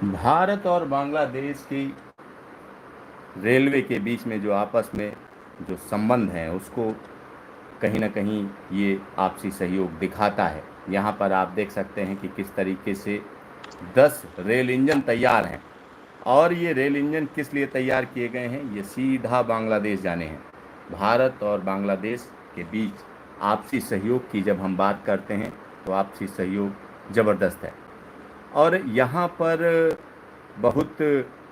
भारत और बांग्लादेश की रेलवे के बीच में जो आपस में जो संबंध हैं उसको कहीं ना कहीं ये आपसी सहयोग दिखाता है। यहाँ पर आप देख सकते हैं कि किस तरीके से 10 रेल इंजन तैयार हैं। और ये रेल इंजन किस लिए तैयार किए गए हैं, ये सीधा बांग्लादेश जाने हैं। भारत और बांग्लादेश के बीच आपसी सहयोग की जब हम बात करते हैं तो आपसी सहयोग ज़बरदस्त है। और यहाँ पर बहुत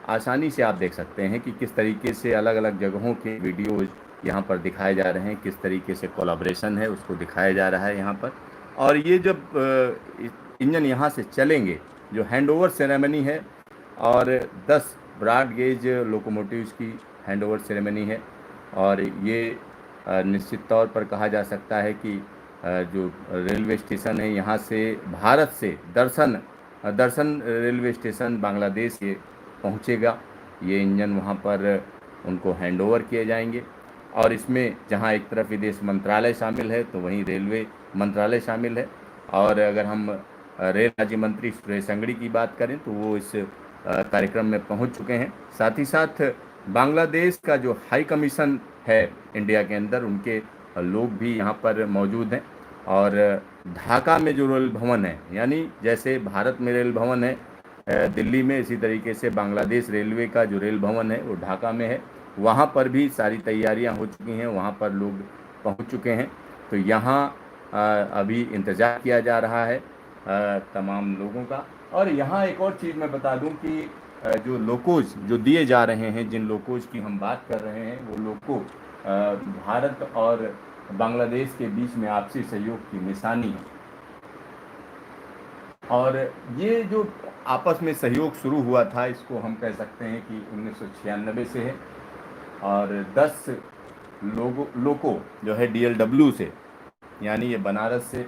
आसानी से आप देख सकते हैं कि किस तरीके से अलग अलग जगहों के वीडियोज़ यहाँ पर दिखाए जा रहे हैं, किस तरीके से कोलैबोरेशन है उसको दिखाया जा रहा है यहाँ पर। और ये जब इंजन यहाँ से चलेंगे, जो हैंडओवर सेरेमनी है, और 10 ब्रॉड गेज लोकोमोटिव्स की हैंडओवर सेरेमनी है। और ये निश्चित तौर पर कहा जा सकता है कि जो रेलवे स्टेशन है यहाँ से भारत से दर्शन रेलवे स्टेशन बांग्लादेश ये पहुँचेगा। ये इंजन वहाँ पर उनको हैंडओवर किए जाएंगे। और इसमें जहाँ एक तरफ विदेश मंत्रालय शामिल है तो वहीं रेलवे मंत्रालय शामिल है। और अगर हम रेल राज्य मंत्री S जयशंकर की बात करें तो वो इस कार्यक्रम में पहुंच चुके हैं। साथ ही साथ बांग्लादेश का जो हाई कमीशन है इंडिया के अंदर, उनके लोग भी यहाँ पर मौजूद हैं। और ढाका में जो रेल भवन है, यानी जैसे भारत में रेल भवन है दिल्ली में, इसी तरीके से बांग्लादेश रेलवे का जो रेल भवन है वो ढाका में है। वहाँ पर भी सारी तैयारियाँ हो चुकी हैं, वहाँ पर लोग पहुँच चुके हैं। तो यहाँ अभी इंतज़ार किया जा रहा है तमाम लोगों का। और यहाँ एक और चीज़ मैं बता दूं कि जो लोकोज जो दिए जा रहे हैं, जिन लोकोज की हम बात कर रहे हैं, वो लोको भारत और बांग्लादेश के बीच में आपसी सहयोग की निशानी है। और ये जो आपस में सहयोग शुरू हुआ था, इसको हम कह सकते हैं कि 1996 से है। और 10 लोको जो है DLW से, यानी ये बनारस से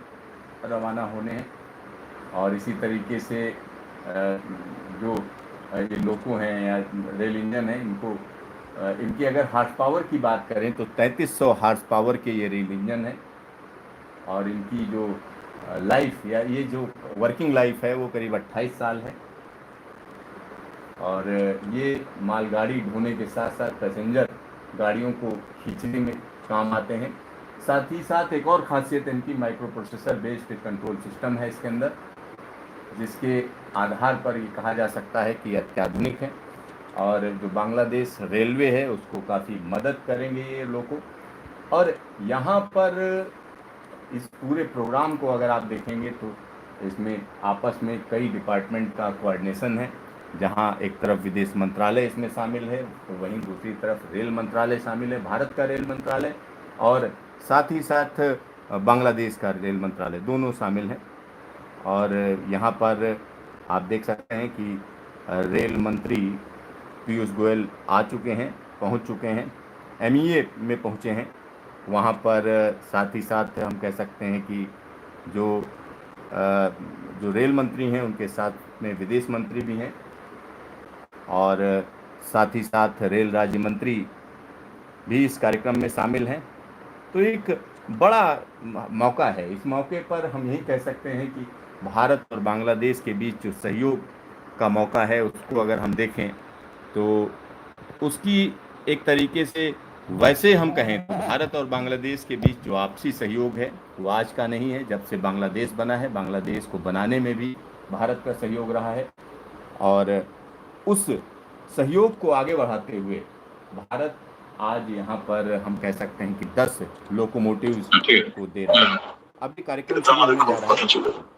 रवाना होने हैं। और इसी तरीके से जो ये लोको हैं या रेल इंजन हैं, इनकी अगर हार्स पावर की बात करें तो 3300 हार्स पावर के ये रेल इंजन है। और इनकी जो लाइफ या ये जो वर्किंग लाइफ है वो करीब 28 साल है। और ये मालगाड़ी ढोने के साथ साथ पैसेंजर गाड़ियों को खींचने में काम आते हैं। साथ ही साथ एक और खासियत इनकी micro processor based control system है इसके अंदर, जिसके आधार पर ये कहा जा सकता है कि अत्याधुनिक है। और जो बांग्लादेश रेलवे है उसको काफ़ी मदद करेंगे ये लोगों। और यहाँ पर इस पूरे प्रोग्राम को अगर आप देखेंगे तो इसमें आपस में कई डिपार्टमेंट का कोऑर्डिनेशन है। जहाँ एक तरफ विदेश मंत्रालय इसमें शामिल है तो वहीं दूसरी तरफ रेल मंत्रालय शामिल है, भारत का रेल मंत्रालय, और साथ ही साथ बांग्लादेश का रेल मंत्रालय, दोनों शामिल हैं। और यहाँ पर आप देख सकते हैं कि रेल मंत्री पीयूष गोयल आ चुके हैं, पहुँच चुके हैं, MEA में पहुँचे हैं वहाँ पर। साथ ही साथ हम कह सकते हैं कि जो रेल मंत्री हैं उनके साथ में विदेश मंत्री भी हैं। और साथ ही साथ रेल राज्य मंत्री भी इस कार्यक्रम में शामिल हैं। तो एक बड़ा मौका है। इस मौके पर हम यही कह सकते हैं कि भारत और बांग्लादेश के बीच जो सहयोग का मौका है उसको अगर हम देखें तो उसकी एक तरीके से, वैसे हम कहें तो भारत और बांग्लादेश के बीच जो आपसी सहयोग है वो आज का नहीं है। जब से बांग्लादेश बना है, बांग्लादेश को बनाने में भी भारत का सहयोग रहा है। और उस सहयोग को आगे बढ़ाते हुए भारत आज यहाँ पर हम कह सकते हैं कि 10 लोकोमोटिव्स को दे रहा है। अब ये कार्यक्रम शुरू होने जा रहा है।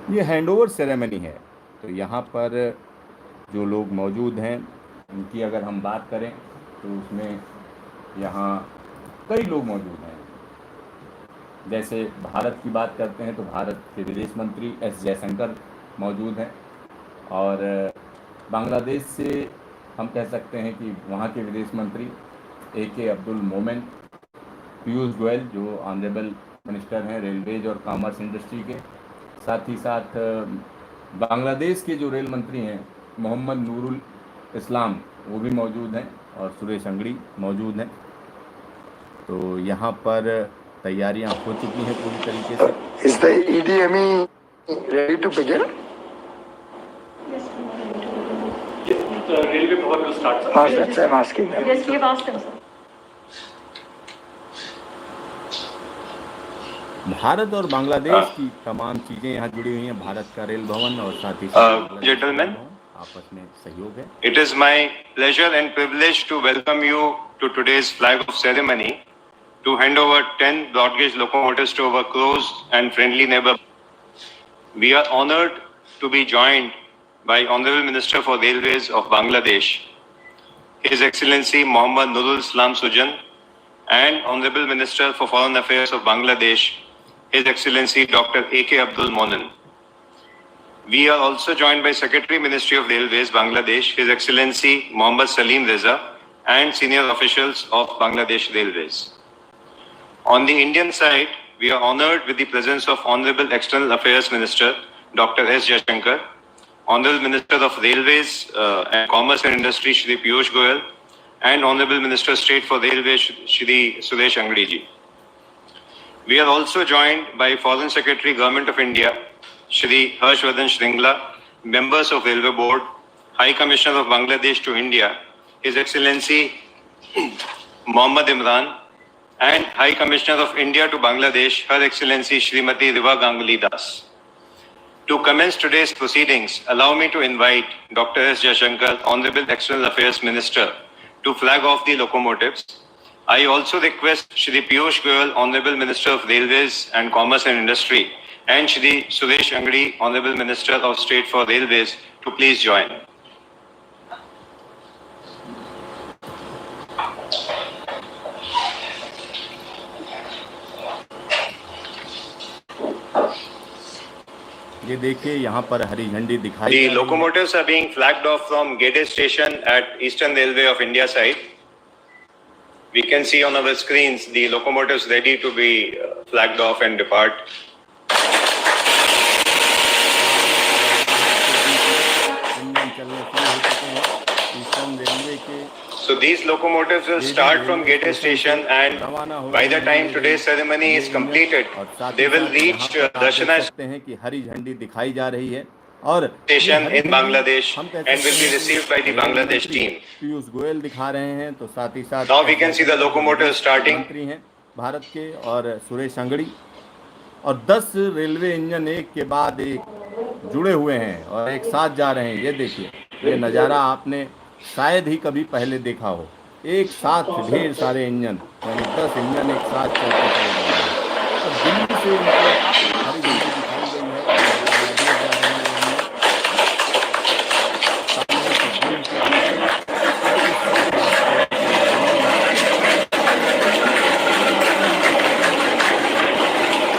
ये हैंडओवर सेरेमनी है। तो यहाँ पर जो लोग मौजूद हैं उनकी अगर हम बात करें तो उसमें यहाँ कई लोग मौजूद हैं। जैसे भारत की बात करते हैं तो भारत के विदेश मंत्री S जयशंकर मौजूद हैं। और बांग्लादेश से हम कह सकते हैं कि वहाँ के विदेश मंत्री AK अब्दुल मोमेन, पीयूष गोयल जो ऑनरेबल मिनिस्टर हैं रेलवेज और कॉमर्स इंडस्ट्री के। साथ ही साथ बांग्लादेश के जो रेल मंत्री हैं मोहम्मद नूरुल इस्लाम, वो भी मौजूद हैं, और सुरेश अंगड़ी मौजूद हैं। तो यहाँ पर तैयारियां हो चुकी हैं पूरी तरीके से। Is the EDME ready to begin? Yes, The railway power will start, sir. That's I'm asking them. yes, we have asked them, sir. Bharat और बांग्लादेश की तमाम चीजें यहाँ जुड़ी हुई हैं। भारत का रेल भवन और साथ ही साथ Gentlemen, आपस में सहयोग है। it is my pleasure and privilege to welcome you to today's flag off ceremony to hand over 10 broad gauge locomotives to our close and friendly neighbor. We are honored to be joined by Honorable Minister for Railways of Bangladesh, His Excellency Mohammad Nurul Islam Sujan, and Honorable Minister for Foreign Affairs of Bangladesh, His Excellency Dr. A.K. Abdul Monen. We are also joined by Secretary Ministry of Railways, Bangladesh, His Excellency Mohammad Salim Reza, and senior officials of Bangladesh Railways. On the Indian side, we are honored with the presence of Honorable External Affairs Minister Dr. S Jaishankar, Honorable Minister of Railways and Commerce and Industry Shri Piyush Goyal, and Honorable Minister State for Railways Shri Suresh Angadi ji. We are also joined by Foreign Secretary Government of India Shri Harshvardhan Shringla, members of Railway Board, High Commissioner of Bangladesh to India, His Excellency Mohammad Imran, and High Commissioner of India to Bangladesh, Her Excellency Srimati Riva Ganguly Das. To commence today's proceedings, allow me to invite Dr. S Jaishankar, Honorable External Affairs Minister, to flag off the locomotives. I also request Shri Piyush Goyal, Honorable Minister of Railways and Commerce and Industry, and Shri Suresh Angadi, Honorable Minister of State for Railways, to please join. ये देखिए यहाँ पर हरी झंडी दिखाई। The locomotives are being flagged off from Gede station at Eastern Railway of India side. We can see on our screens the locomotives ready to be flagged off and depart. So these locomotives will start from Gede station, and by the time today's ceremony is completed, they will reach Darshana station in Bangladesh and will be received by the Bangladesh team. Piyush Goyal दिखा रहे हैं, तो साथ ही साथ Now we can see the locomotives starting. मंत्री हैं भारत के और सुरेश अंगड़ी, और 10 रेलवे इंजन एक के बाद एक जुड़े हुए हैं और एक साथ जा रहे हैं। ये देखिए, ये नज़ारा आपने शायद ही कभी पहले देखा हो। एक साथ ढेर सारे इंजन, यानी 10 इंजन एक साथ चलते चले जा रहे हैं। और दिल्ली से हरी झंडी दिखाई गई है।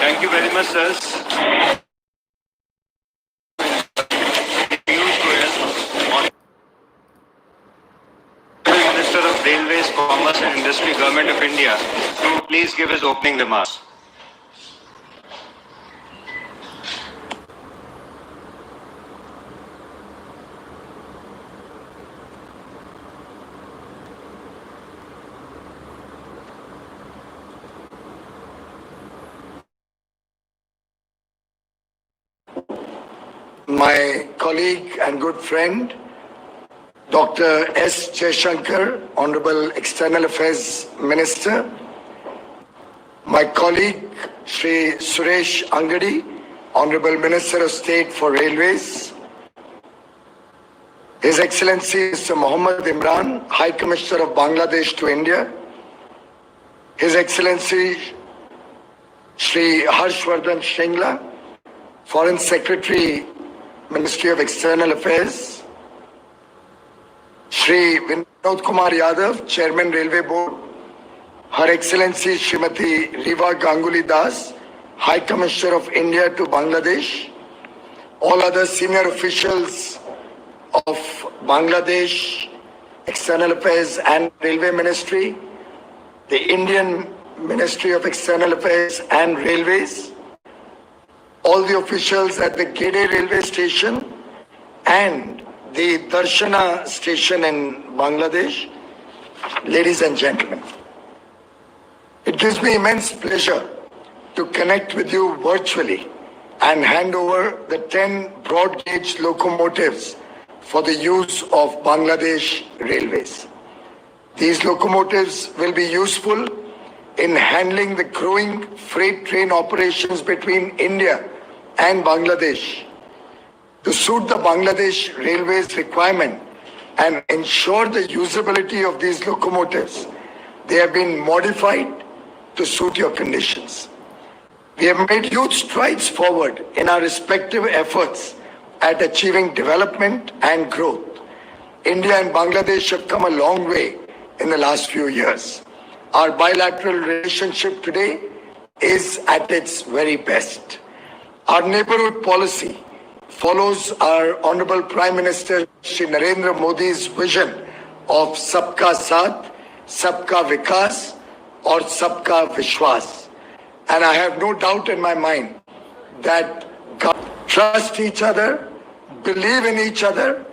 Thank you very much, sirs. Minister of Railways, Commerce and Industry, Government of India, to please give his opening remarks. My colleague and good friend, Dr. S Jaishankar, Honorable External Affairs Minister, my colleague Shri Suresh Angadi, Honorable Minister of State for Railways, His Excellency Mr. Mohammad Imran, High Commissioner of Bangladesh to India, His Excellency Shri Harshvardhan Shringla, Foreign Secretary, Ministry of External Affairs, Shri Vinod Kumar Yadav, Chairman Railway Board, Her Excellency Srimati Riva Ganguly Das, High Commissioner of India to Bangladesh, all other senior officials of Bangladesh, External Affairs and Railway Ministry, the Indian Ministry of External Affairs and Railways, all the officials at the Gede railway station and the Darshana station in Bangladesh, ladies and gentlemen. It gives me immense pleasure to connect with you virtually and hand over the 10 broad gauge locomotives for the use of Bangladesh Railways. These locomotives will be useful in handling the growing freight train operations between India and Bangladesh. To suit the Bangladesh Railways requirement and ensure the usability of these locomotives, they have been modified to suit your conditions. We have made huge strides forward in our respective efforts at achieving development and growth. India and Bangladesh have come a long way in the last few years. Our bilateral relationship today is at its very best. Our neighborhood policy follows our Honorable Prime Minister Shri Narendra Modi's vision of Sabka Saath, Sabka Vikas or Sabka Vishwas. And I have no doubt in my mind that God trust each other, believe in each other,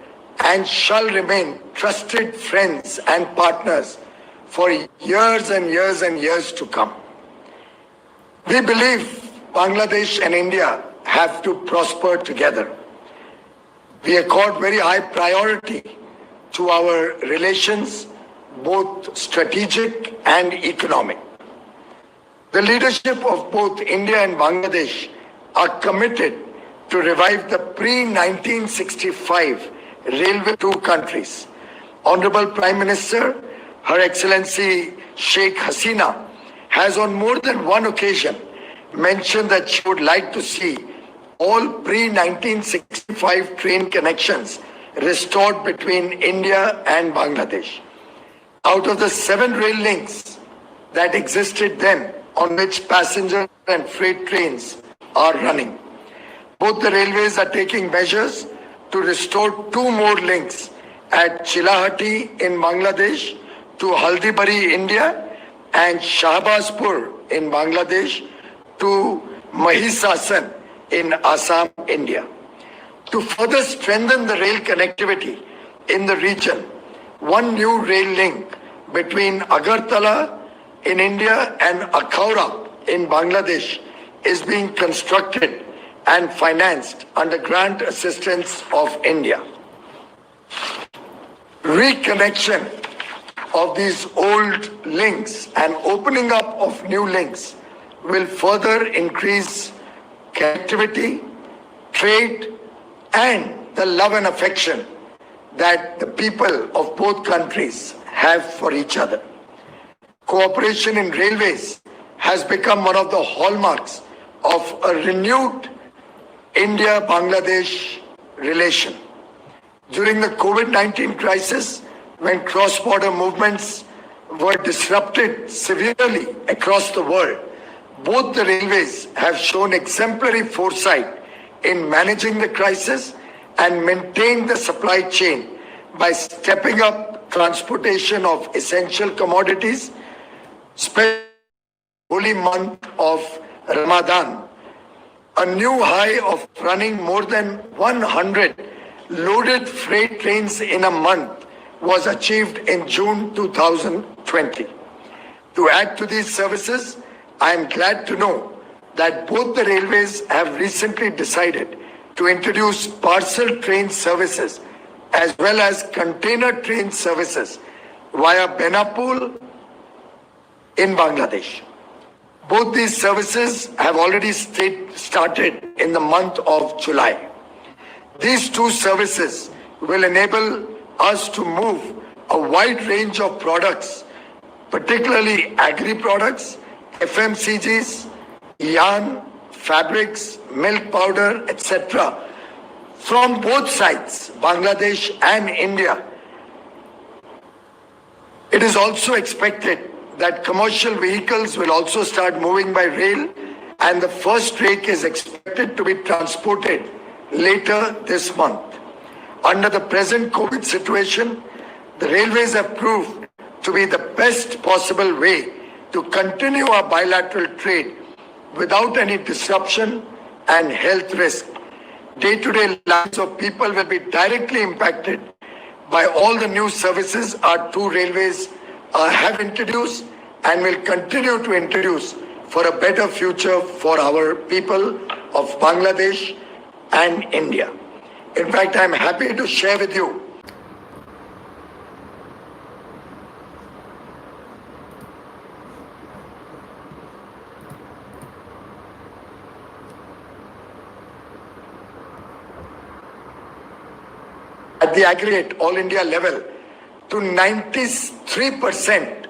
and shall remain trusted friends and partners for years and years and years to come. We believe Bangladesh and India have to prosper together. We accord very high priority to our relations, both strategic and economic. The leadership of both India and Bangladesh are committed to revive the pre-1965 railway two countries. Honorable Prime Minister, Her Excellency Sheikh Hasina, has on more than one occasion mentioned that she would like to see all pre-1965 train connections restored between India and Bangladesh. Out of the 7 rail links that existed then, on which passenger and freight trains are running, both the railways are taking measures to restore 2 more links at Chilahati in Bangladesh to Haldibari, India, and Shahbazpur in Bangladesh to Mahisasan in Assam, India. To further strengthen the rail connectivity in the region, one new rail link between Agartala in India and Akhaura in Bangladesh is being constructed and financed under grant assistance of India. Reconnection of these old links and opening up of new links will further increase connectivity, trade, and the love and affection that the people of both countries have for each other. Cooperation in railways has become one of the hallmarks of a renewed India-Bangladesh relation. During the COVID-19 crisis, when cross-border movements were disrupted severely across the world, both the railways have shown exemplary foresight in managing the crisis and maintained the supply chain by stepping up transportation of essential commodities, especially holy month of Ramadan. A new high of running more than 100 loaded freight trains in a month was achieved in June 2020. To add to these services, I am glad to know that both the railways have recently decided to introduce parcel train services as well as container train services via Benapul in Bangladesh. Both these services have already started in the month of July. These 2 services will enable us to move a wide range of products, particularly agri-products, FMCGs, yarn, fabrics, milk powder, etc., from both sides, Bangladesh and India. It is also expected that commercial vehicles will also start moving by rail, and the first rake is expected to be transported later this month. Under the present COVID situation, the railways have proved to be the best possible way to continue our bilateral trade without any disruption and health risk. Day-to-day lives of people will be directly impacted by all the new services our 2 railways have introduced and will continue to introduce for a better future for our people of Bangladesh and India. In fact, I'm happy to share with you at the aggregate all India level to 93%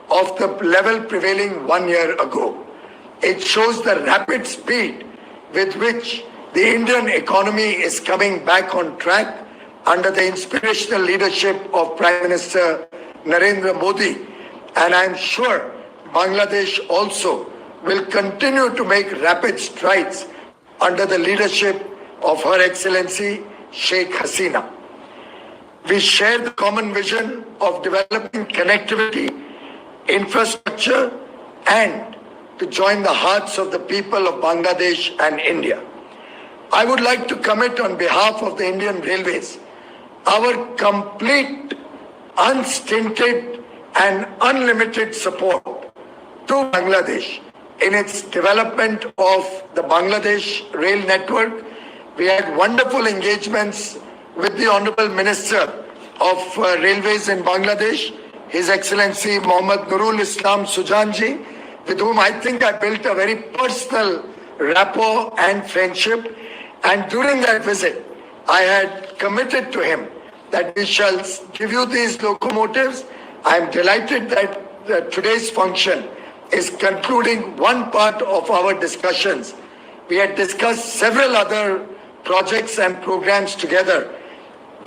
of the level prevailing 1 year ago. It shows the rapid speed with which the Indian economy is coming back on track under the inspirational leadership of Prime Minister Narendra Modi. And I'm sure Bangladesh also will continue to make rapid strides under the leadership of Her Excellency Sheikh Hasina. We share the common vision of developing connectivity, infrastructure, and to join the hearts of the people of Bangladesh and India. I would like to commit on behalf of the Indian Railways our complete, unstinted, and unlimited support to Bangladesh in its development of the Bangladesh rail network. We had wonderful engagements with the Honorable Minister of Railways in Bangladesh, His Excellency Mohammad Nurul Islam Sujanji, with whom I think I built a very personal rapport and friendship. And during that visit, I had committed to him that we shall give you these locomotives. I am delighted that today's function is concluding one part of our discussions. We had discussed several other projects and programs together.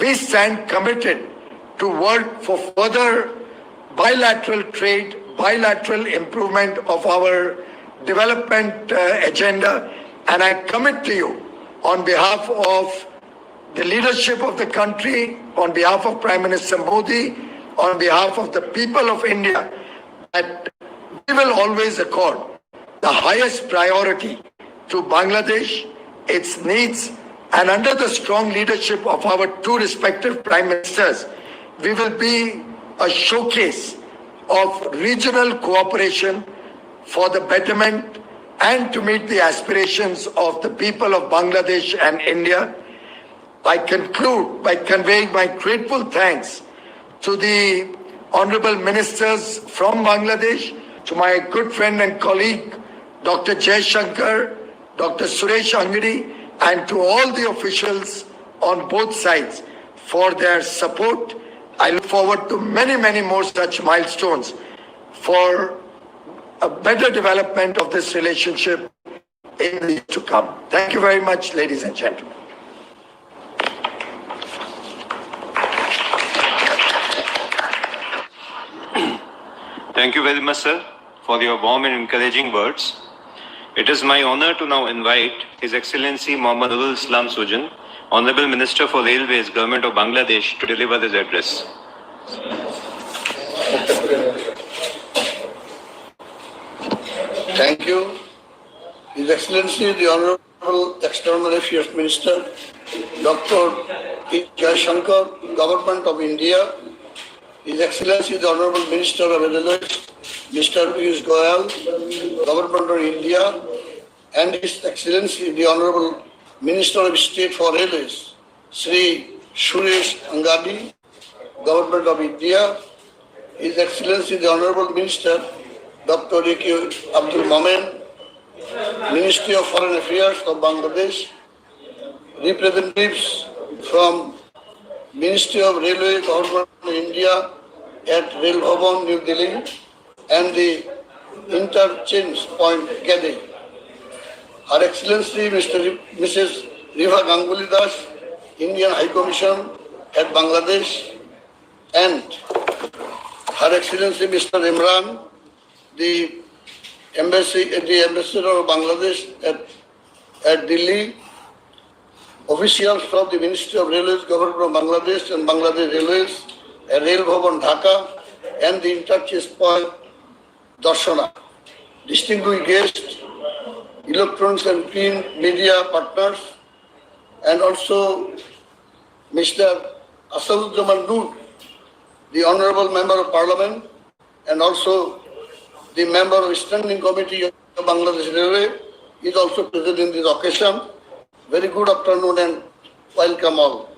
We stand committed to work for further bilateral trade, bilateral improvement of our development agenda. And I commit to you on behalf of the leadership of the country, on behalf of Prime Minister Modi, on behalf of the people of India, that we will always accord the highest priority to Bangladesh, its needs, and under the strong leadership of our two respective Prime Ministers, we will be a showcase of regional cooperation for the betterment and to meet the aspirations of the people of Bangladesh and India. I conclude by conveying my grateful thanks to the Honorable Ministers from Bangladesh, to my good friend and colleague, Dr. Jaishankar, Dr. Suresh Angadi, and to all the officials on both sides for their support. I look forward to many, many more such milestones for a better development of this relationship in the years to come. Thank you very much, ladies and gentlemen. Thank you very much, sir, for your warm and encouraging words. It is my honor to now invite His Excellency Mohammad Nurul Islam Sujan, Honorable Minister for Railways, Government of Bangladesh, to deliver his address. Thank you. His Excellency, the Honorable External Affairs Minister, Dr. S Jaishankar, Government of India, His Excellency, the Honorable Minister of Railways, Mr. Piyush Goyal, Government of India, and His Excellency, the Honorable Minister of State for Railways, Sri Suresh Angadi, Government of India, His Excellency, the Honorable Minister, Dr. A.K. Abdul Momen, Ministry of Foreign Affairs of Bangladesh, representatives from Ministry of Railway, Government of India at Rail Bhavan, New Delhi, and the interchange point, Gade. Her Excellency Mrs. Riva Ganguly Das, Indian High Commission at Bangladesh, and Her Excellency Mr. Imran, the Ambassador of Bangladesh at Delhi, officials from the Ministry of Railways, Government of Bangladesh and Bangladesh Railways, at Rail Bhavan Dhaka, and the interchange point Darshana. Distinguished guests, electronics and print media partners, and also Mr. Asaduzzaman Noor, the Honorable Member of Parliament, and also the Member of Standing Committee of Bangladesh Railway is also present in this occasion. Very good afternoon and welcome all.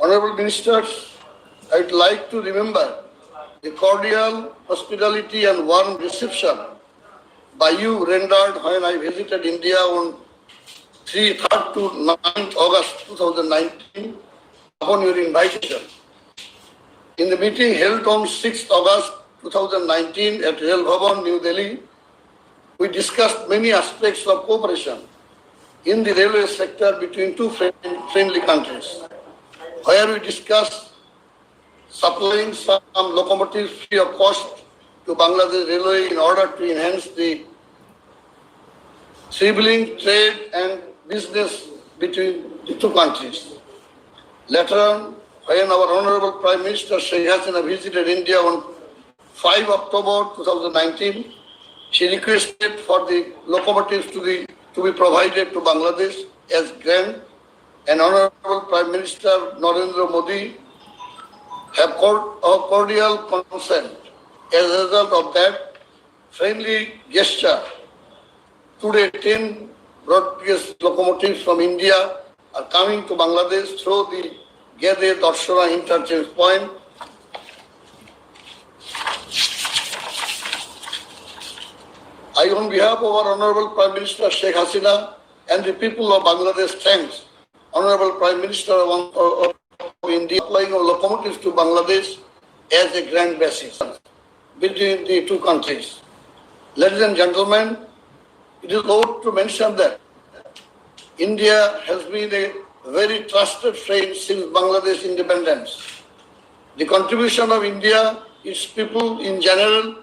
Honorable Ministers, I would like to remember the cordial hospitality and warm reception by you rendered when I visited India on 3rd to 9th August 2019 upon your invitation. In the meeting held on 6th August 2019 at Rail Bhavan, New Delhi, we discussed many aspects of cooperation in the railway sector between two friendly countries, where we discussed supplying some locomotives free of cost to Bangladesh Railway in order to enhance the sibling trade and business between the two countries. Later on, when our Honorable Prime Minister S Jaishankar visited India on 5 October 2019, she requested for the locomotives to be provided to Bangladesh as grant, and Honorable Prime Minister Narendra Modi have cordial consent. As a result of that friendly gesture, today 10 broad gauge locomotives from India are coming to Bangladesh through the Gede Darshana interchange point. I, on behalf of our Honorable Prime Minister Sheikh Hasina and the people of Bangladesh, thanks Honorable Prime Minister of India supplying of locomotives to Bangladesh as a grand basis between the two countries. Ladies and gentlemen, it is ought to mention that India has been a very trusted friend since Bangladesh independence. The contribution of India, its people in general,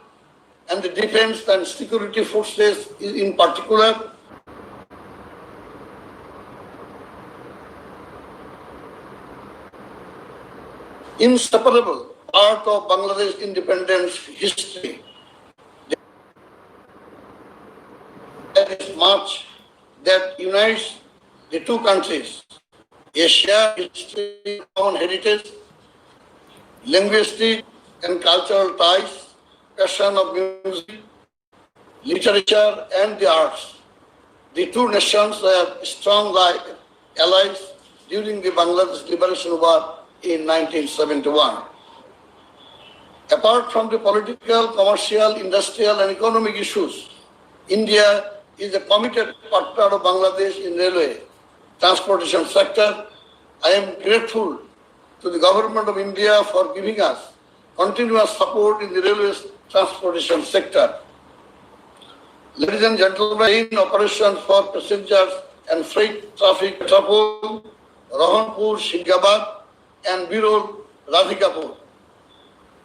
and the defense and security forces in particular inseparable part of Bangladesh independence history. There is much that unites the two countries: a shared history, common heritage, linguistic and cultural ties, passion of music, literature, and the arts. The two nations were strong allies during the Bangladesh Liberation War in 1971. Apart from the political, commercial, industrial, and economic issues, India is a committed partner of Bangladesh in railway transportation sector. I am grateful to the government of India for giving us continuous support in the railway transportation sector. Ladies and gentlemen, in operations for passengers and freight traffic, Trapur, Rahanpur, Shingabad, and Birol, Radhikapur.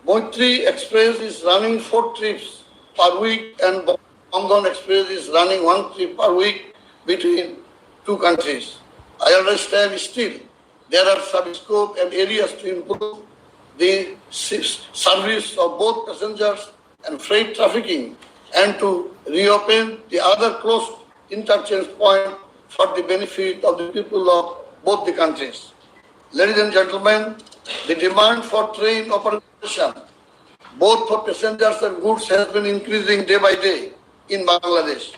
Maitri Express is running 4 trips per week, and Bangan Express is running 1 trip per week between two countries. I understand still there are some scope and areas to improve the service of both passengers and freight trafficking, and to reopen the other closed interchange point for the benefit of the people of both the countries. Ladies and gentlemen, the demand for train operation, both for passengers and goods, has been increasing day by day in Bangladesh.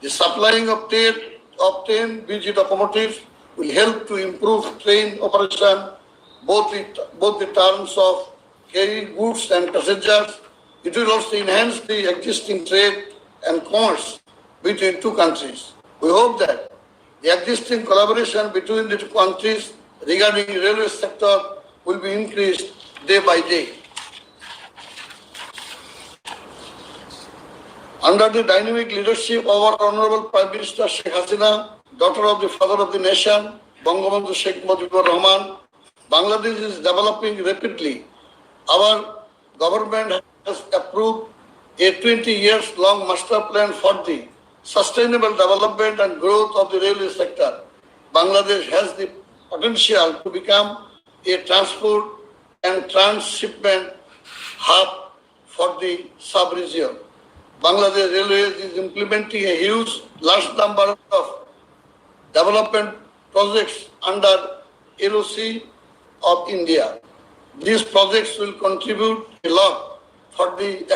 The supplying of 10 BG locomotives will help to improve train operation, both the terms of carrying goods and passengers. It will also enhance the existing trade and commerce between two countries. We hope that the existing collaboration between the two countries regarding the railway sector will be increased day by day. Under the dynamic leadership of our Honorable Prime Minister Sheikh Hasina, daughter of the father of the nation, Bangabandhu Sheikh Mujibur Rahman, Bangladesh is developing rapidly. Our government has approved a 20 years long master plan for the sustainable development and growth of the railway sector. Bangladesh has the potential to become a transport and transshipment hub for the sub-region. Bangladesh Railways is implementing a large number of development projects under LOC of India. These projects will contribute a lot for the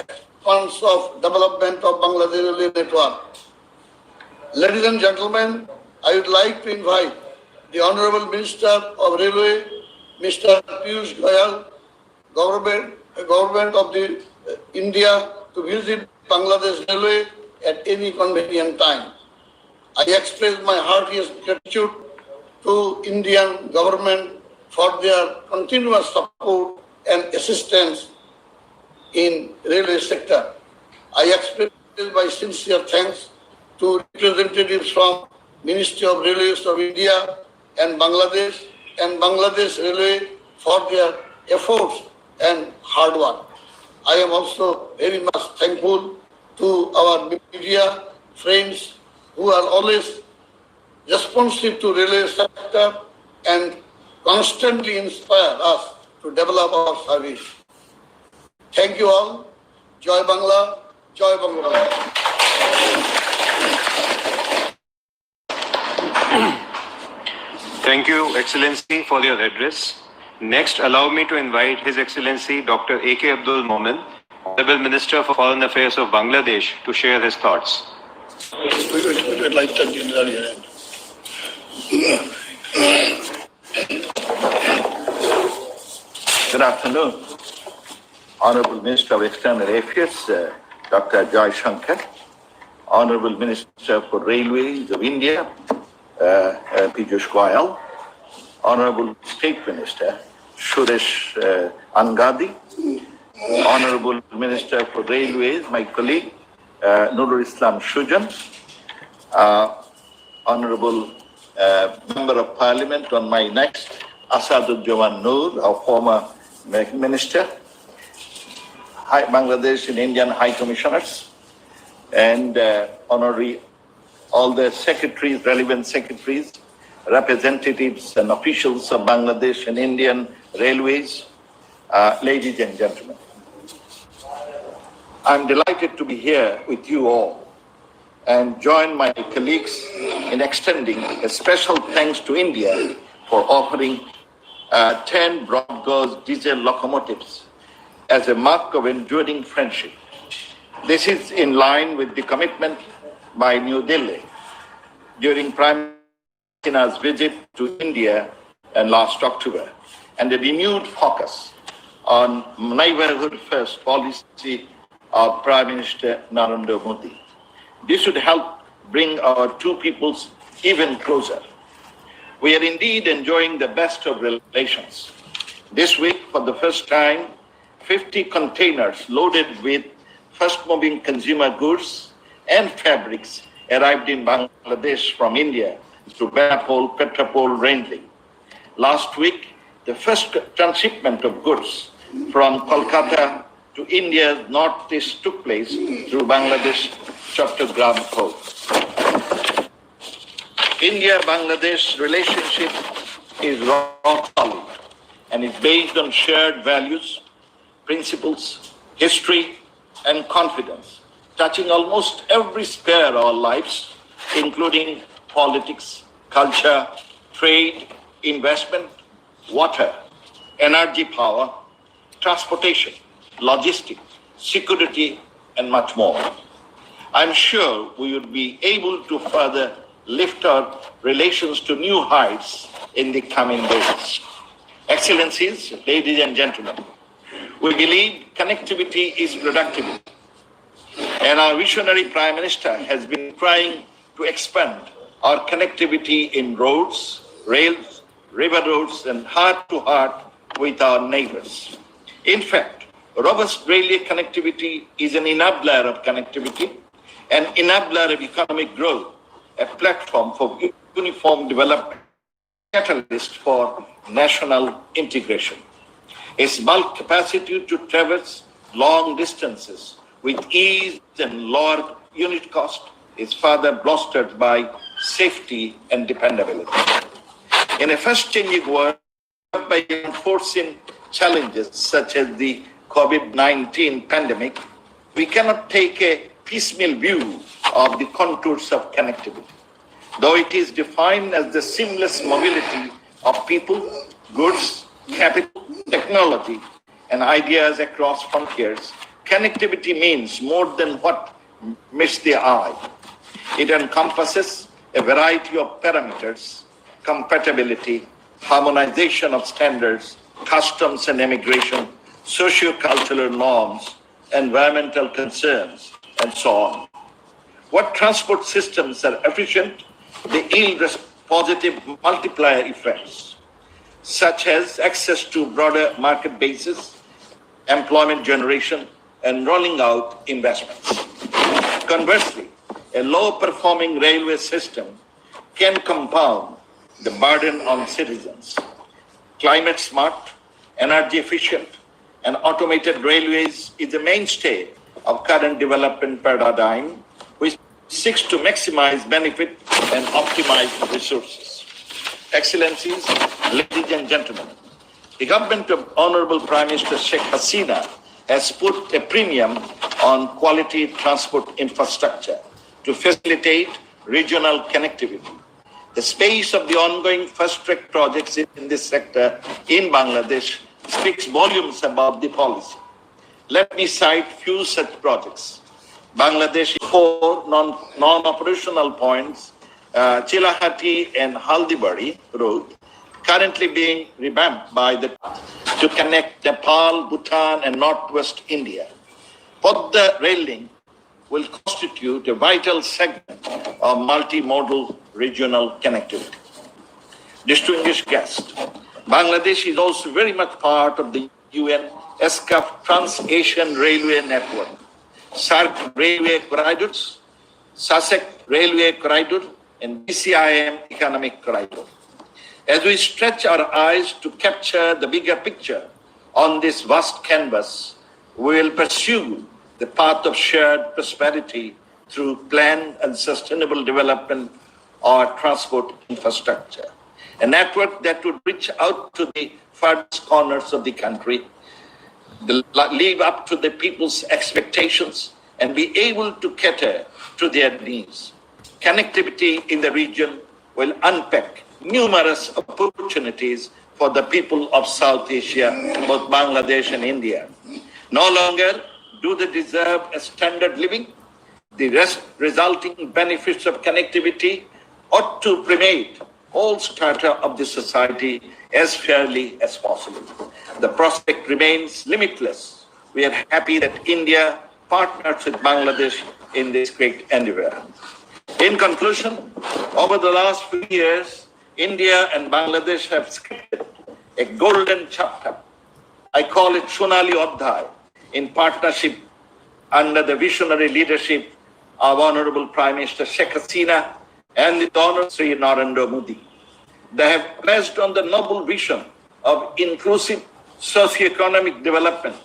funds of development of Bangladesh Railway network. Ladies and gentlemen, I would like to invite the Honorable Minister of Railway, Mr. Piyush Goyal, Government of the India, to visit Bangladesh Railway at any convenient time. I express my heartiest gratitude to Indian government for their continuous support and assistance in railway sector. I express my sincere thanks to representatives from Ministry of Railways of India and Bangladesh Railway for their efforts and hard work. I am also very much thankful to our media friends who are always responsive to railway sector and constantly inspire us to develop our service. Thank you all. Joy Bangla, Joy Bangladesh. Thank you, Excellency, for your address. Next, allow me to invite His Excellency Dr. A.K. Abdul Momin, Honorable Minister for Foreign Affairs of Bangladesh, to share his thoughts. Good afternoon, Honorable Minister of External Affairs, Dr. Jaishankar, Honorable Minister for Railways of India, Piyush Goyal, Honorable State Minister Suresh Angadi, Honorable Minister for Railways, my colleague Nurul Islam Shujan, Honorable Member of Parliament on my next, Asaduzzaman Noor, our former Minister, Bangladesh and Indian High Commissioners, and honorary all the secretaries, relevant secretaries, representatives and officials of Bangladesh and Indian Railways, ladies and gentlemen. I'm delighted to be here with you all and join my colleagues in extending a special thanks to India for offering 10 broad gauge diesel locomotives as a mark of enduring friendship. This is in line with the commitment by New Delhi during Prime Minister's visit to India last October, and the renewed focus on neighborhood first policy of Prime Minister Narendra Modi. This should help bring our two peoples even closer. We are indeed enjoying the best of relations. This week, for the first time, 50 containers loaded with fast-moving consumer goods and fabrics arrived in Bangladesh from India through Benapole Petrapole rail link. Last week, the first transshipment of goods from Kolkata to India's northeast took place through Bangladesh Chattogram port. India-Bangladesh relationship is rock solid and is based on shared values, principles, history, and confidence, touching almost every sphere of our lives, including politics, culture, trade, investment, water, energy power, transportation, logistics, security, and much more. I'm sure we would be able to further lift our relations to new heights in the coming days. Excellencies, ladies and gentlemen, we believe connectivity is productivity, and our visionary Prime Minister has been trying to expand our connectivity in roads, rails, river roads, and heart-to-heart with our neighbors. In fact, robust railway connectivity is an enabler of connectivity, an enabler of economic growth, a platform for uniform development, catalyst for national integration. Its bulk capacity to traverse long distances with ease and lower unit cost is further bolstered by safety and dependability. In a fast-changing world, by unforeseen challenges such as the COVID-19 pandemic, we cannot take a piecemeal view of the contours of connectivity. Though it is defined as the seamless mobility of people, goods, capital, technology, and ideas across frontiers, connectivity means more than what meets the eye. It encompasses a variety of parameters: compatibility, harmonization of standards, customs and immigration, socio-cultural norms, environmental concerns, and so on. What transport systems are efficient, they yield positive multiplier effects, such as access to broader market bases, employment generation, and rolling out investments. Conversely, a low-performing railway system can compound the burden on citizens. Climate-smart, energy-efficient, and automated railways is the mainstay of current development paradigm, which seeks to maximize benefit and optimize resources. Excellencies, ladies and gentlemen, the government of Honorable Prime Minister Sheikh Hasina has put a premium on quality transport infrastructure to facilitate regional connectivity. The space of the ongoing fast-track projects in this sector in Bangladesh speaks volumes about the policy. Let me cite few such projects. Bangladesh 4 non-operational points, Chilahati and Haldibari Road, currently being revamped by to connect Nepal, Bhutan, and Northwest India. Podda rail link will constitute a vital segment of multimodal regional connectivity. Distinguished guests, Bangladesh is also very much part of the UN ESCAF Trans-Asian Railway Network, SARC Railway Corridors, SASEC Railway Corridor, and BCIM Economic Corridor. As we stretch our eyes to capture the bigger picture on this vast canvas, we will pursue the path of shared prosperity through planned and sustainable development of transport infrastructure. A network that would reach out to the farthest corners of the country, live up to the people's expectations, and be able to cater to their needs. Connectivity in the region will unpack numerous opportunities for the people of South Asia, both Bangladesh and India. No longer do they deserve a standard living. The resulting benefits of connectivity ought to permeate all strata of the society as fairly as possible. The prospect remains limitless. We are happy that India partners with Bangladesh in this great endeavor. In conclusion, over the last few years, India and Bangladesh have scripted a golden chapter. I call it Sonali Adhyay, in partnership under the visionary leadership of Honorable Prime Minister Sheikh Hasina and the Honorable Sri Narendra Modi. They have pledged on the noble vision of inclusive socio-economic development.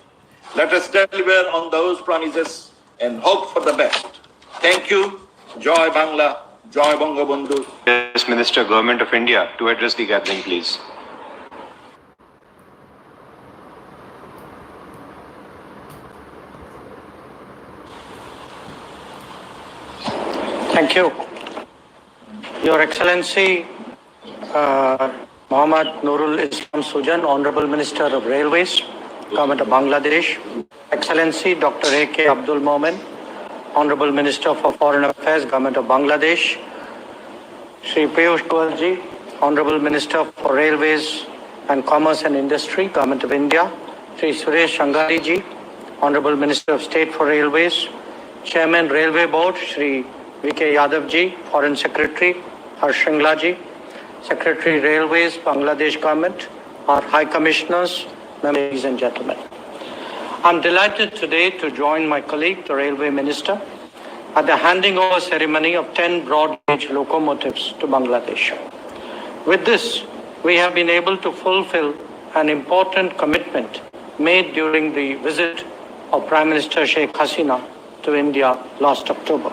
Let us deliver on those promises and hope for the best. Thank you. Joy Bangla, Joy Bangabandhu. Yes, Minister, Government of India, to address the gathering, please. Thank you. Your Excellency, Muhammad Nurul Islam Sujan, Honorable Minister of Railways, Government of Bangladesh, Excellency Dr. A.K. Abdul Momen, Honorable Minister for Foreign Affairs, Government of Bangladesh, Sri Piyush Goyal ji, Honorable Minister for Railways and Commerce and Industry, Government of India, Sri Suresh Shangari ji, Honorable Minister of State for Railways, Chairman Railway Board, Sri V.K. Yadav ji, Foreign Secretary, Harsh Shringla ji, Secretary Railways, Bangladesh Government, our High Commissioners, ladies and gentlemen. I'm delighted today to join my colleague, the Railway Minister, at the handing over ceremony of 10 broad gauge locomotives to Bangladesh. With this, we have been able to fulfill an important commitment made during the visit of Prime Minister Sheikh Hasina to India last October.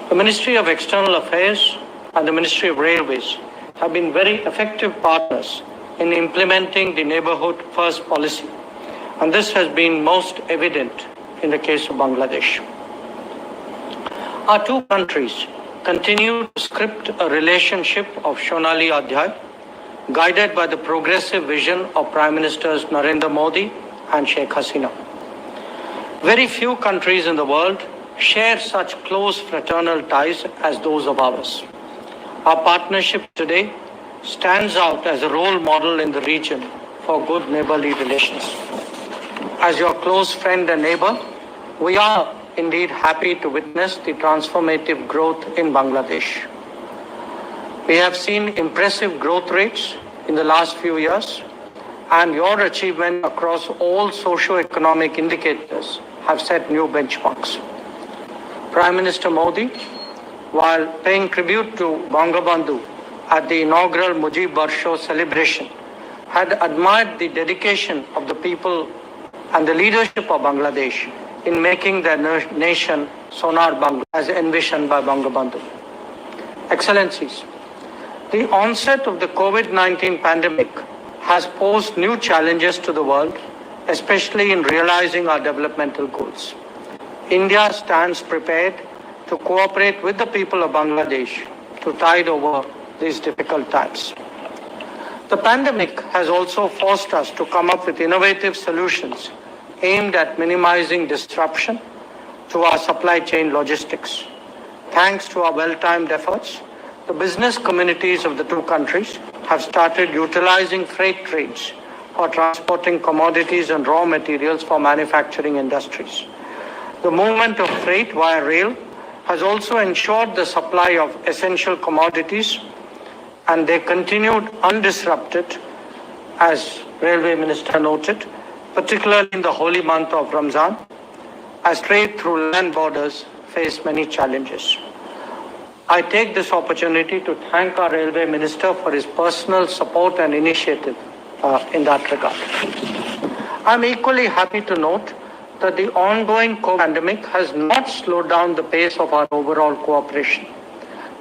The Ministry of External Affairs and the Ministry of Railways have been very effective partners in implementing the Neighbourhood First policy, and this has been most evident in the case of Bangladesh. Our two countries continue to script a relationship of Sonali Adhyay, guided by the progressive vision of Prime Ministers Narendra Modi and Sheikh Hasina. Very few countries in the world share such close fraternal ties as those of ours. Our partnership today stands out as a role model in the region for good neighborly relations. As your close friend and neighbor, we are indeed happy to witness the transformative growth in Bangladesh. We have seen impressive growth rates in the last few years, and your achievement across all socio-economic indicators have set new benchmarks. Prime Minister Modi, while paying tribute to Bangabandhu at the inaugural Mujib Barsho celebration, had admired the dedication of the people and the leadership of Bangladesh in making their nation Sonar Bangla as envisioned by Bangabandhu. Excellencies, the onset of the COVID-19 pandemic has posed new challenges to the world, especially in realizing our developmental goals. India stands prepared to cooperate with the people of Bangladesh to tide over these difficult times. The pandemic has also forced us to come up with innovative solutions aimed at minimizing disruption to our supply chain logistics. Thanks to our well-timed efforts, the business communities of the two countries have started utilizing freight trains for transporting commodities and raw materials for manufacturing industries. The movement of freight via rail has also ensured the supply of essential commodities, and they continued undisrupted, as Railway Minister noted, particularly in the holy month of Ramzan, as trade through land borders faced many challenges. I take this opportunity to thank our Railway Minister for his personal support and initiative in that regard. I'm equally happy to note that the ongoing COVID pandemic has not slowed down the pace of our overall cooperation.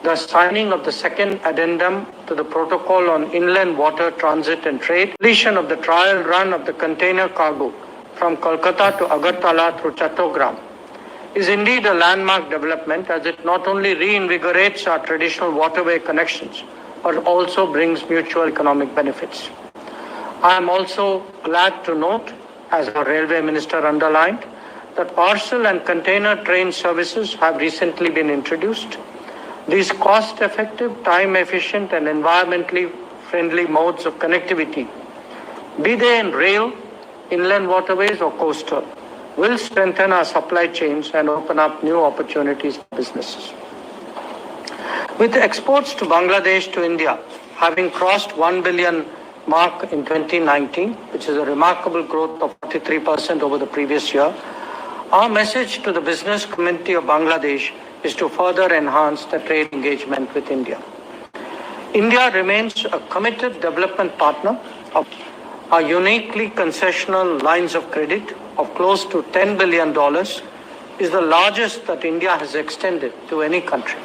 The signing of the second addendum to the Protocol on Inland Water Transit and Trade, completion of the trial run of the container cargo from Kolkata to Agartala through Chattogram, is indeed a landmark development, as it not only reinvigorates our traditional waterway connections, but also brings mutual economic benefits. I am also glad to note, as our Railway Minister underlined, that parcel and container train services have recently been introduced. These cost-effective, time-efficient and environmentally friendly modes of connectivity, be they in rail, inland waterways or coastal, will strengthen our supply chains and open up new opportunities for businesses. With exports to Bangladesh to India having crossed 1 billion mark in 2019, which is a remarkable growth of 43% over the previous year, our message to the business community of Bangladesh is to further enhance the trade engagement with India. India remains a committed development partner of our uniquely concessional lines of credit of close to $10 billion is the largest that India has extended to any country.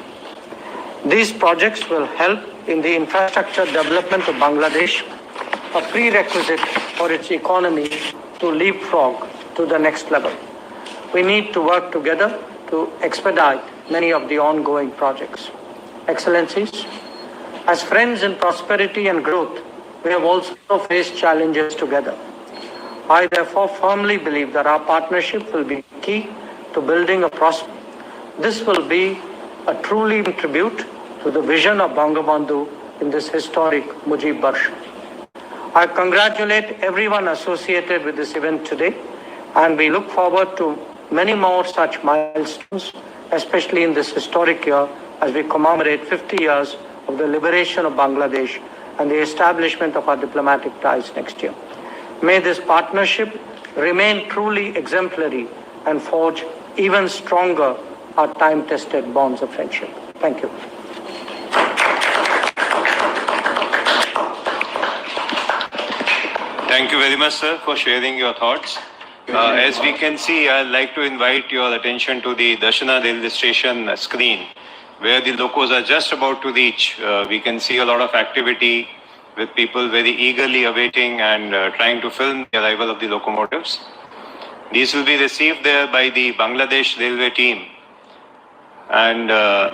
These projects will help in the infrastructure development of Bangladesh, a prerequisite for its economy to leapfrog to the next level. We need to work together to expedite many of the ongoing projects. Excellencies, as friends in prosperity and growth, we have also faced challenges together. I therefore firmly believe that our partnership will be key to building a prosperous. This will be a truly tribute to the vision of Bangabandhu in this historic Mujib Barsho. I congratulate everyone associated with this event today, and we look forward to many more such milestones, especially in this historic year as we commemorate 50 years of the liberation of Bangladesh and the establishment of our diplomatic ties next year. May this partnership remain truly exemplary and forge even stronger our time-tested bonds of friendship. Thank you. Thank you very much, sir, for sharing your thoughts. As we can see, I'd like to invite your attention to the Dashana railway station screen, where the locos are just about to reach. We can see a lot of activity with people very eagerly awaiting and trying to film the arrival of the locomotives. These will be received there by the Bangladesh railway team and of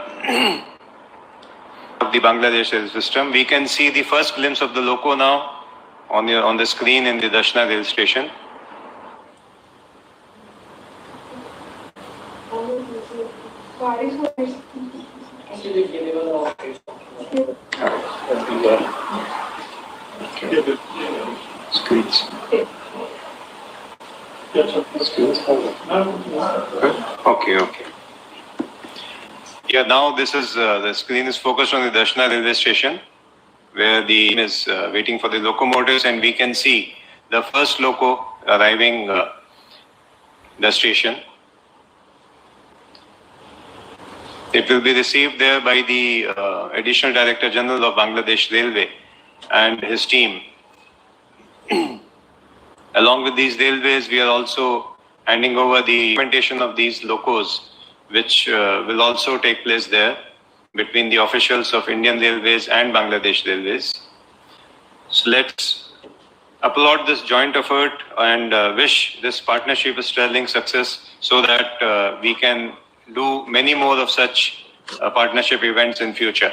the Bangladesh rail system. We can see the first glimpse of the loco now on the screen in the Dashana rail station. Screens. Okay, okay. Yeah, now this is the screen is focused on the Darshana railway station, where the team is waiting for the locomotives, and we can see the first loco arriving the station. It will be received there by the Additional Director General of Bangladesh Railway and his team. Along with these railways, we are also handing over the implementation of these locos, which will also take place there between the officials of Indian Railways and Bangladesh Railways. So let's applaud this joint effort and wish this partnership a sterling success, so that we can do many more of such partnership events in future.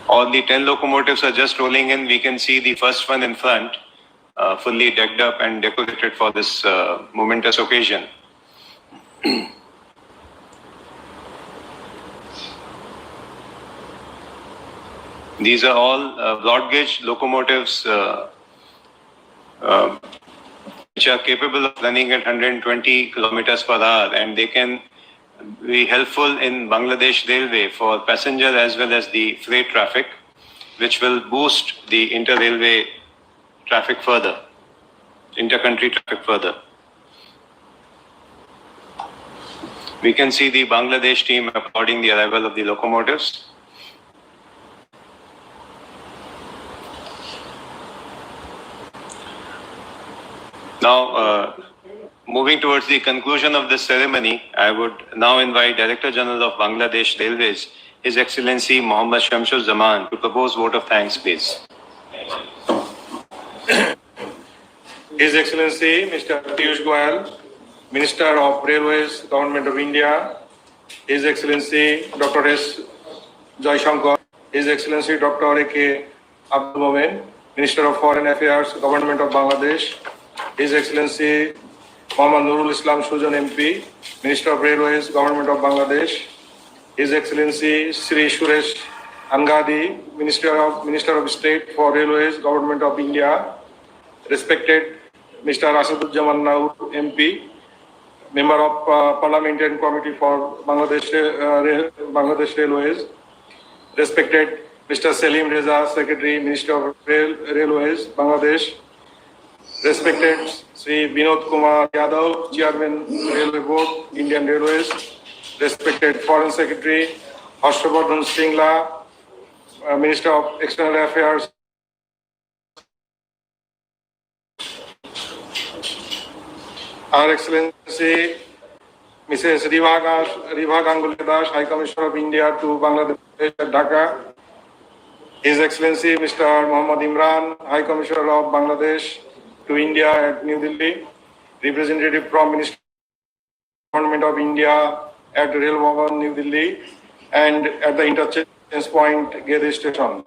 All the 10 locomotives are just rolling in. We can see the first one in front, fully decked up and decorated for this momentous occasion. These are all broad gauge locomotives which are capable of running at 120 kilometers per hour, and they can be helpful in Bangladesh Railway for passenger as well as the freight traffic, which will boost the inter-railway traffic further, inter-country traffic further. We can see the Bangladesh team applauding the arrival of the locomotives. Now, moving towards the conclusion of this ceremony, I would now invite Director General of Bangladesh Railways, His Excellency Mohammad Shamsul Zaman, to propose vote of thanks, please. His Excellency Mr. Piyush Goyal, Minister of Railways, Government of India, His Excellency Dr. S Jaishankar, His Excellency Dr. A Abdul Momen, Minister of Foreign Affairs, Government of Bangladesh, His Excellency Muhammad Nurul Islam Sujan MP, Minister of Railways, Government of Bangladesh, His Excellency Sri Suresh Angadi, Minister of State for Railways, Government of India, respected Mr. Asaduzzaman Naur MP, Member of Parliamentary Committee for Bangladesh Railways, respected Mr. Selim Reza, Secretary, Minister of Railways, Bangladesh, respected Sri Vinod Kumar Yadav, Chairman, Railway Board, Indian Railways, respected Foreign Secretary Harshavardhan Singla, Minister of External Affairs, Our Excellency Mrs. Riva Ganguly Das, High Commissioner of India to Bangladesh at Dhaka, His Excellency Mr. Muhammad Imran, High Commissioner of Bangladesh to India at New Delhi, representative from Ministry of Government of India at Rail Bhavan, New Delhi, and at the interchange point, Gede Station.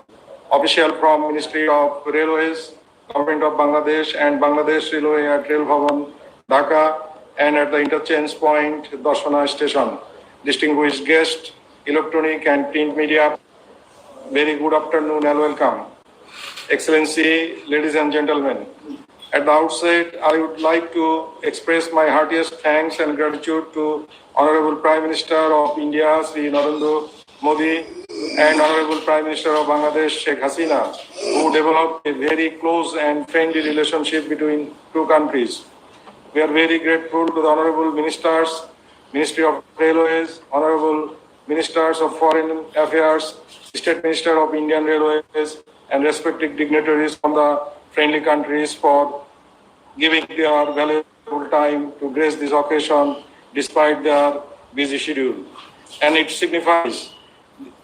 Official from Ministry of Railways, Government of Bangladesh, and Bangladesh Railway at Rail Bhavan, Dhaka, and at the interchange point, Darshana Station. Distinguished guests, electronic and print media, very good afternoon and welcome. Excellency, ladies and gentlemen, at the outset, I would like to express my heartiest thanks and gratitude to Honorable Prime Minister of India, Sri Narendra Modi, and Honorable Prime Minister of Bangladesh, Sheikh Hasina, who developed a very close and friendly relationship between two countries. We are very grateful to the Honorable Ministers, Ministry of Railways, Honorable Ministers of Foreign Affairs, State Minister of Indian Railways, and respective dignitaries from the friendly countries for giving their valuable time to grace this occasion despite their busy schedule. And it signifies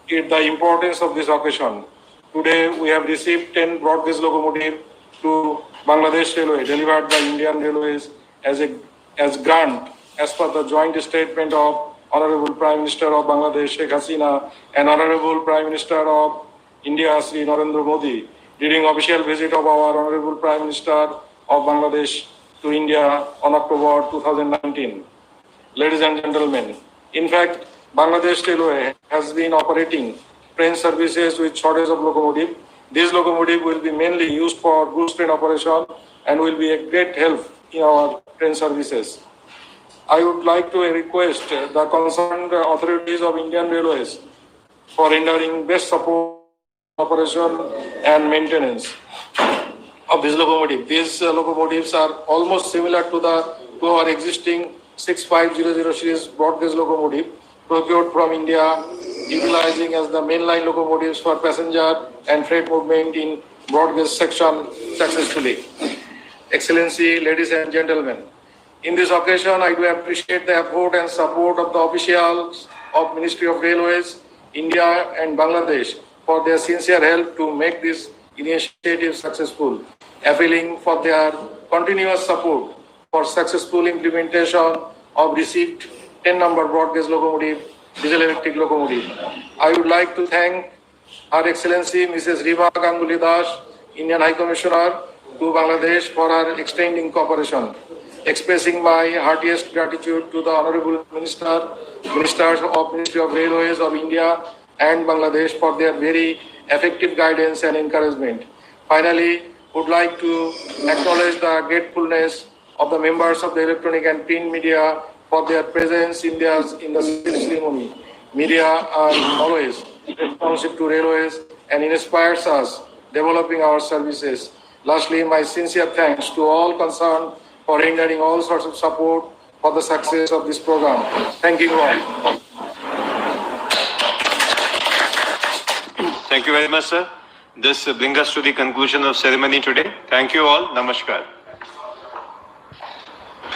the importance of this occasion. Today we have received 10 broad gauge locomotives to Bangladesh Railway delivered by Indian Railways as grant as per the joint statement of Honorable Prime Minister of Bangladesh Sheikh Hasina and Honorable Prime Minister of India Sri Narendra Modi during official visit of our Honorable Prime Minister of Bangladesh to India on October 2019. Ladies and gentlemen, in fact, Bangladesh Railway has been operating train services with shortage of locomotive. These locomotives will be mainly used for goods train operation and will be a great help in our train services. I would like to request the concerned authorities of Indian Railways for rendering best support operation and maintenance of these locomotives. These locomotives are almost similar to our existing 6500 series broad gauge locomotive procured from India, utilizing as the mainline locomotives for passenger and freight movement in broad gauge section successfully. Excellency, ladies and gentlemen, in this occasion, I do appreciate the effort and support of the officials of Ministry of Railways, India and Bangladesh for their sincere help to make this initiative successful, appealing for their continuous support for successful implementation of received 10-number broad gauge locomotive, diesel electric locomotive. I would like to thank Her Excellency Mrs. Riva Ganguly Das, Indian High Commissioner to Bangladesh for her extending cooperation, expressing my heartiest gratitude to the Honorable Ministers of Ministry of Railways of India and Bangladesh for their very effective guidance and encouragement. Finally, would like to acknowledge the gratefulness of the members of the electronic and print media for their presence in the ceremony. Media are always responsive to railways and inspires us developing our services. Lastly, my sincere thanks to all concerned for rendering all sorts of support for the success of this program. Thank you all. Thank you very much, sir. This brings us to the conclusion of ceremony today. Thank you all. Namaskar.